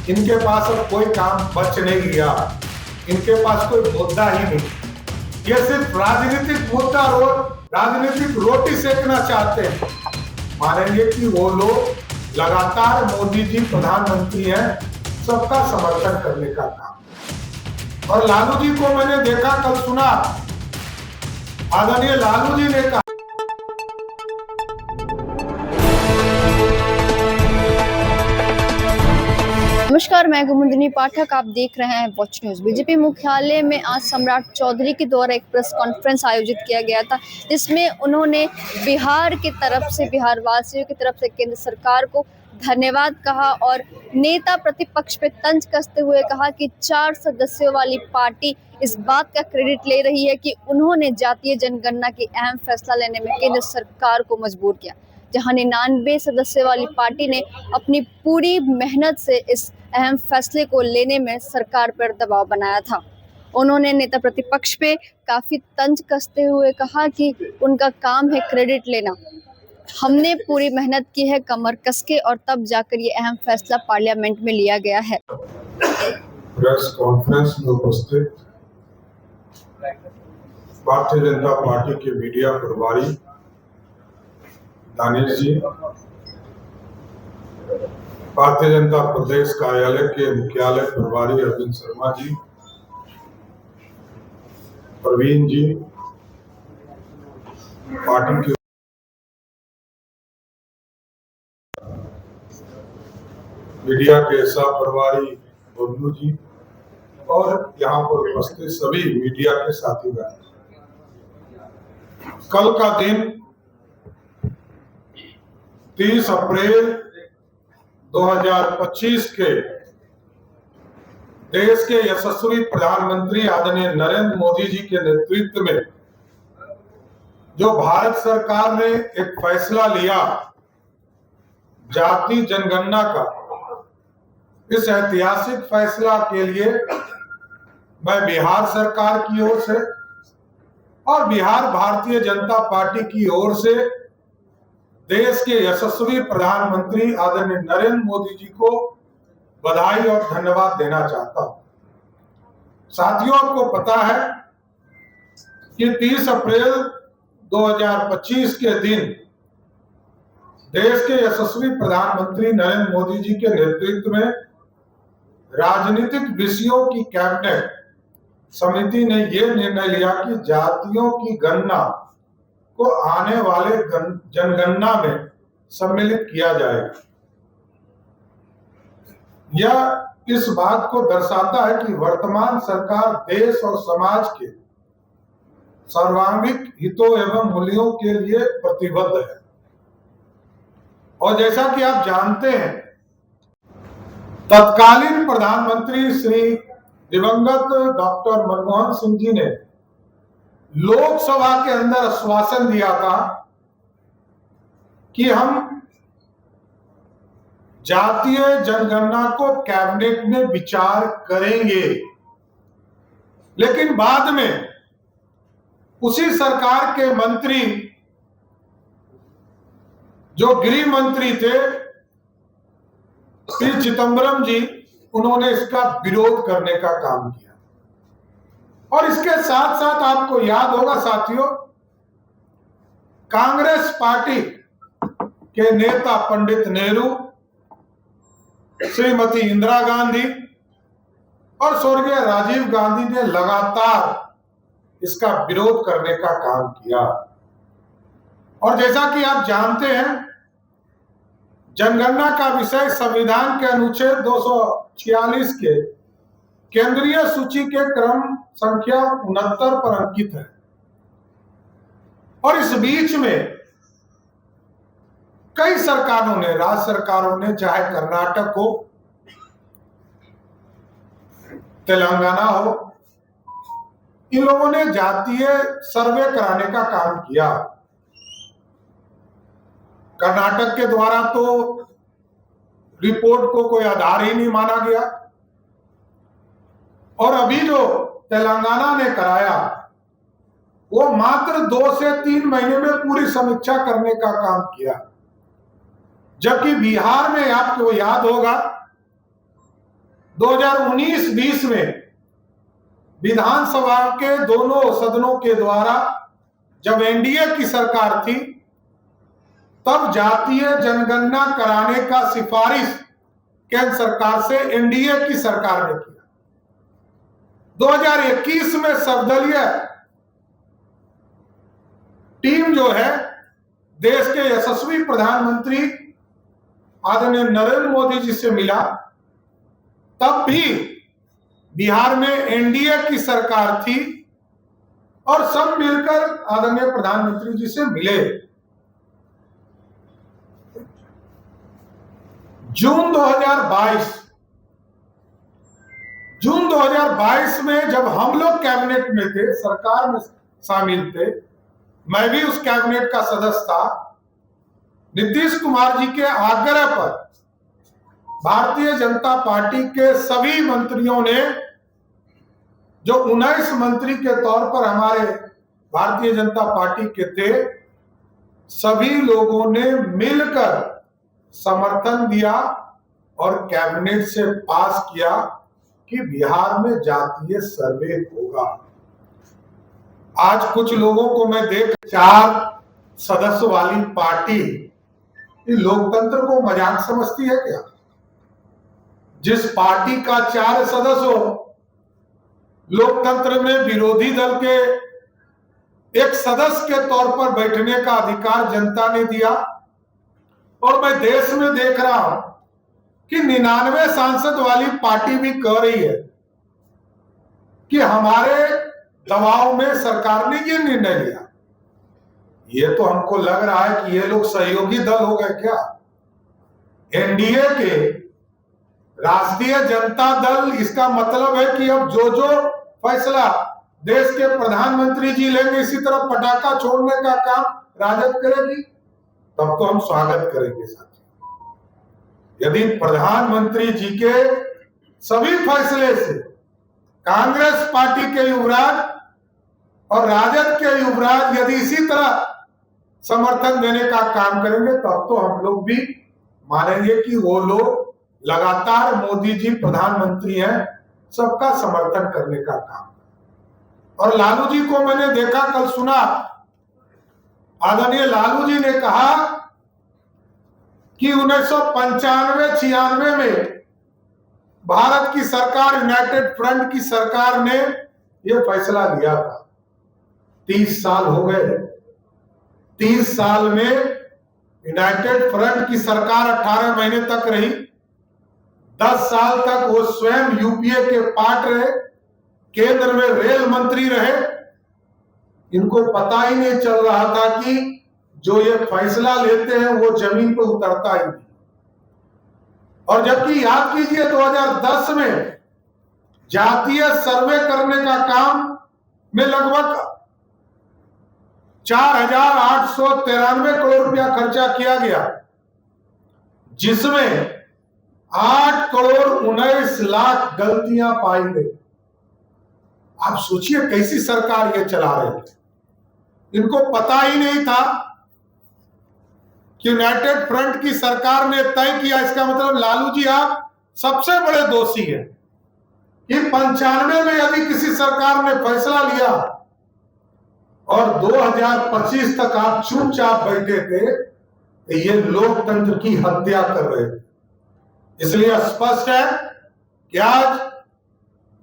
इनके पास अब कोई काम बच नहीं गया, इनके पास कोई मुद्दा ही नहीं। ये सिर्फ राजनीतिक मुद्दा राजनीतिक रोटी सेकना चाहते हैं। मानेंगे कि वो लोग लगातार मोदी जी प्रधानमंत्री हैं, सबका समर्थन करने का काम। और लालू जी को मैंने देखा, कल सुना आदरणीय लालू जी ने कहा, नमस्कार, मैं कुमुदिनी पाठक, आप देख रहे हैं वॉच न्यूज। बीजेपी मुख्यालय में आज सम्राट चौधरी के द्वारा एक प्रेस कॉन्फ्रेंस आयोजित किया गया था, जिसमें उन्होंने बिहार की तरफ से, बिहार वासियों की तरफ से केंद्र सरकार को धन्यवाद कहा और नेता प्रतिपक्ष पे तंज कसते हुए कहा कि 4 सदस्यों वाली पार्टी इस बात का क्रेडिट ले रही है कि उन्होंने जातीय जनगणना की अहम फैसला लेने में केंद्र सरकार को मजबूर किया, जहां 99 सदस्य वाली पार्टी ने अपनी पूरी मेहनत से इस अहम फैसले को लेने में सरकार पर दबाव बनाया था। उन्होंने नेता प्रतिपक्ष पे काफी तंज कसते हुए कहा कि उनका काम है क्रेडिट लेना, हमने पूरी मेहनत की है कमर कस के और तब जाकर ये अहम फैसला पार्लियामेंट में लिया गया है। प्रेस कॉन्फ्रेंस में उपस्थित भारतीय जनता पार्टी के मीडिया प्रभारी दानिश जी, भारतीय जनता प्रदेश कार्यालय के मुख्यालय प्रभारी अरविंद शर्मा जी, प्रवीण जी, पार्टी के मीडिया के सह प्रभारी बबलू जी और यहाँ पर उपस्थित सभी मीडिया के साथीगण, कल का दिन 30 अप्रैल 2025 के देश के यशस्वी प्रधानमंत्री आदरणीय नरेंद्र मोदी जी के नेतृत्व में जो भारत सरकार ने एक फैसला लिया जाति जनगणना का, इस ऐतिहासिक फैसला के लिए मैं बिहार सरकार की ओर से और बिहार भारतीय जनता पार्टी की ओर से देश के यशस्वी प्रधानमंत्री आदरणीय नरेंद्र मोदी जी को बधाई और धन्यवाद देना चाहता हूं। साथियों, आपको पता है कि 30 अप्रैल 2025 के दिन देश के यशस्वी प्रधानमंत्री नरेंद्र मोदी जी के नेतृत्व में राजनीतिक विषयों की कैबिनेट समिति ने यह निर्णय लिया कि जातियों की गणना को आने वाले जनगणना में सम्मिलित किया जाएगा। यह इस बात को दर्शाता है कि वर्तमान सरकार देश और समाज के सर्वांगीण हितों एवं मूल्यों के लिए प्रतिबद्ध है। और जैसा कि आप जानते हैं, तत्कालीन प्रधानमंत्री श्री दिवंगत डॉक्टर मनमोहन सिंह जी ने लोकसभा के अंदर आश्वासन दिया था कि हम जातीय जनगणना को कैबिनेट में विचार करेंगे, लेकिन बाद में उसी सरकार के मंत्री जो गृह मंत्री थे श्री चिदंबरम जी, उन्होंने इसका विरोध करने का काम किया। और इसके साथ साथ आपको याद होगा साथियों, कांग्रेस पार्टी के नेता पंडित नेहरू, श्रीमती इंदिरा गांधी और स्वर्गीय राजीव गांधी ने लगातार इसका विरोध करने का काम किया। और जैसा कि आप जानते हैं, जनगणना का विषय संविधान के अनुच्छेद 246 के केंद्रीय सूची के क्रम संख्या 69 पर अंकित है। और इस बीच में कई सरकारों ने, राज्य सरकारों ने, चाहे कर्नाटक हो, तेलंगाना हो, इन लोगों ने जातीय सर्वे कराने का काम किया। कर्नाटक के द्वारा तो रिपोर्ट को कोई आधार ही नहीं माना गया, और अभी जो तेलंगाना ने कराया वो मात्र 2 से 3 महीने में पूरी समीक्षा करने का काम किया। जबकि बिहार में आपको याद होगा 2019-20 में विधानसभा के दोनों सदनों के द्वारा जब एनडीए की सरकार थी, तब जातीय जनगणना कराने का सिफारिश केंद्र सरकार से एनडीए की सरकार ने किया। 2021 में सर्वदलीय टीम जो है देश के यशस्वी प्रधानमंत्री आदरणीय नरेंद्र मोदी जी से मिला, तब भी बिहार में एनडीए की सरकार थी और सब मिलकर आदरणीय प्रधानमंत्री जी से मिले। जून 2022 में जब हम लोग कैबिनेट में थे, सरकार में शामिल थे, मैं भी उस कैबिनेट का सदस्य था, नीतीश कुमार जी के आग्रह पर भारतीय जनता पार्टी के सभी मंत्रियों ने, जो 19 मंत्री के तौर पर हमारे भारतीय जनता पार्टी के थे, सभी लोगों ने मिलकर समर्थन दिया और कैबिनेट से पास किया कि बिहार में जातीय सर्वे होगा। आज कुछ लोगों को मैं देख 4 सदस्य वाली पार्टी लोकतंत्र को मजाक समझती है क्या? जिस पार्टी का 4 सदस्य हो, लोकतंत्र में विरोधी दल के एक सदस्य के तौर पर बैठने का अधिकार जनता ने दिया। और मैं देश में देख रहा हूं कि 99 सांसद वाली पार्टी भी कह रही है कि हमारे दबाव में सरकार ने ये निर्णय लिया। ये तो हमको लग रहा है कि ये लोग सहयोगी दल हो गए क्या? एनडीए के राष्ट्रीय जनता दल, इसका मतलब है कि अब जो फैसला देश के प्रधानमंत्री जी लेंगे, इसी तरह पटाखा छोड़ने का काम राजद करेगी, तब तो हम स्वागत करेंगे साथी। यदि प्रधानमंत्री जी के सभी फैसले से कांग्रेस पार्टी के युवराज और राजद के युवराज यदि इसी तरह समर्थन देने का काम करेंगे, तब तो हम लोग भी मानेंगे कि वो लोग लगातार मोदी जी प्रधानमंत्री हैं, सबका समर्थन करने का काम। और लालू जी को मैंने देखा, कल सुना, आदरणीय लालू जी ने कहा कि 1995-96 में भारत की सरकार, यूनाइटेड फ्रंट की सरकार ने यह फैसला लिया था। 30 साल हो गए। 30 साल में यूनाइटेड फ्रंट की सरकार 18 महीने तक रही। 10 साल तक वो स्वयं यूपीए के पार्ट रहे, केंद्र में रेल मंत्री रहे। इनको पता ही नहीं चल रहा था कि जो ये फैसला लेते हैं वो जमीन पर उतरता ही नहीं। और जबकि याद कीजिए 2010 में जातीय सर्वे करने का काम में लगभग 4,893 करोड़ रुपया खर्चा किया गया, जिसमें 8 करोड़ 19 लाख गलतियां पाई गई। आप सोचिए कैसी सरकार ये चला रहे थे। इनको पता ही नहीं था कि यूनाइटेड फ्रंट की सरकार ने तय किया। इसका मतलब लालू जी आप सबसे बड़े दोषी हैं कि 95 में यदि किसी सरकार ने फैसला लिया और 2025 तक आप चुपचाप बैठे थे, तो ये लोकतंत्र की हत्या कर रहे थे। इसलिए स्पष्ट है कि आज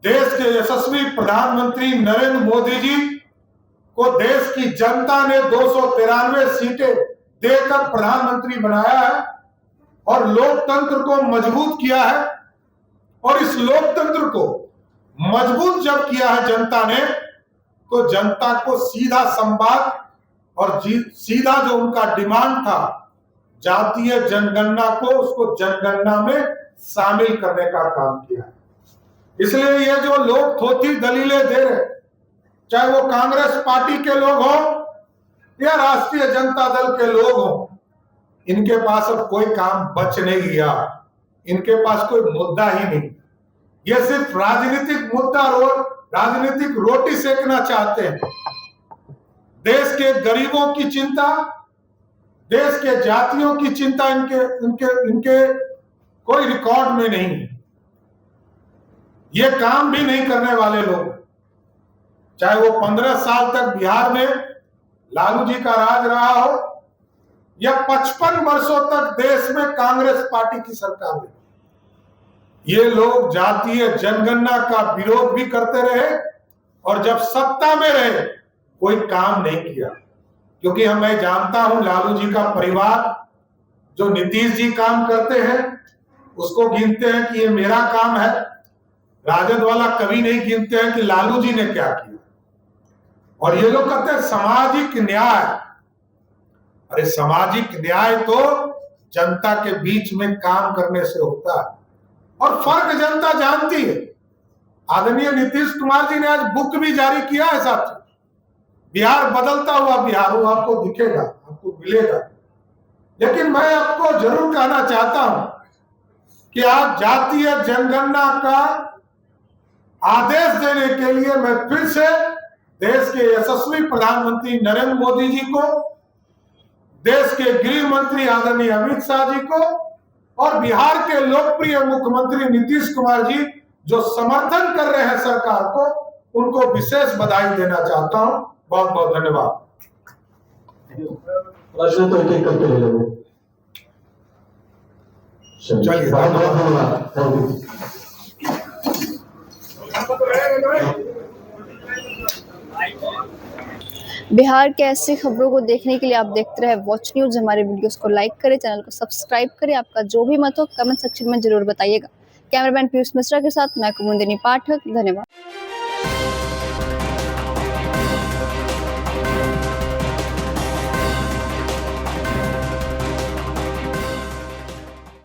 देश के यशस्वी प्रधानमंत्री नरेंद्र मोदी जी को देश की जनता ने 293 सीटें देकर प्रधानमंत्री बनाया है और लोकतंत्र को मजबूत किया है। और इस लोकतंत्र को मजबूत जब किया है जनता ने, तो जनता को सीधा संवाद और सीधा जो उनका डिमांड था जातीय जनगणना को, उसको जनगणना में शामिल करने का काम किया है। इसलिए ये जो लोग थोथी दलीलें दे रहे, चाहे वो कांग्रेस पार्टी के लोग हो या राष्ट्रीय जनता दल के लोग हो, इनके पास अब कोई काम बच नहीं गया। इनके पास कोई मुद्दा ही नहीं। ये सिर्फ राजनीतिक मुद्दा राजनीतिक रोटी सेकना चाहते हैं। देश के गरीबों की चिंता, देश के जातियों की चिंता इनके कोई रिकॉर्ड में नहीं है। ये काम भी नहीं करने वाले लोग, चाहे वो 15 साल तक बिहार में लालू जी का राज रहा हो या 55 वर्षों तक देश में कांग्रेस पार्टी की सरकार रही, ये लोग जातीय जनगणना का विरोध भी करते रहे और जब सत्ता में रहे कोई काम नहीं किया। क्योंकि मैं जानता हूं लालू जी का परिवार, जो नीतीश जी काम करते हैं उसको गिनते हैं कि ये मेरा काम है, राजद वाला कभी नहीं गिनते हैं कि लालू जी ने क्या किया। और ये लोग कहते हैं सामाजिक न्याय। अरे सामाजिक न्याय तो जनता के बीच में काम करने से होता है और फर्क जनता जानती है। आदरणीय नीतीश कुमार जी ने आज बुक भी जारी किया है साथियों, बिहार बदलता हुआ बिहार, वो आपको दिखेगा, आपको मिलेगा। लेकिन मैं आपको जरूर कहना चाहता हूं कि आज जातीय जनगणना का आदेश देने के लिए मैं फिर से देश के यशस्वी प्रधानमंत्री नरेंद्र मोदी जी को, देश के गृह मंत्री आदरणीय अमित शाह जी को और बिहार के लोकप्रिय मुख्यमंत्री नीतीश कुमार जी जो समर्थन कर रहे हैं सरकार को, उनको विशेष बधाई देना चाहता हूं। बहुत बहुत धन्यवाद। प्रश्न तो एक करके ले लेंगे। चलिए, बहुत बहुत धन्यवाद। Thank you. बिहार के ऐसी खबरों को देखने के लिए आप देखते रहे वॉच न्यूज। हमारे वीडियोस को लाइक करें, चैनल को सब्सक्राइब करें। आपका जो भी मत हो कमेंट सेक्शन में जरूर बताइएगा। कैमरामैन पीयूष मिश्रा के साथ मैं कुमुदिनी पाठक, धन्यवाद।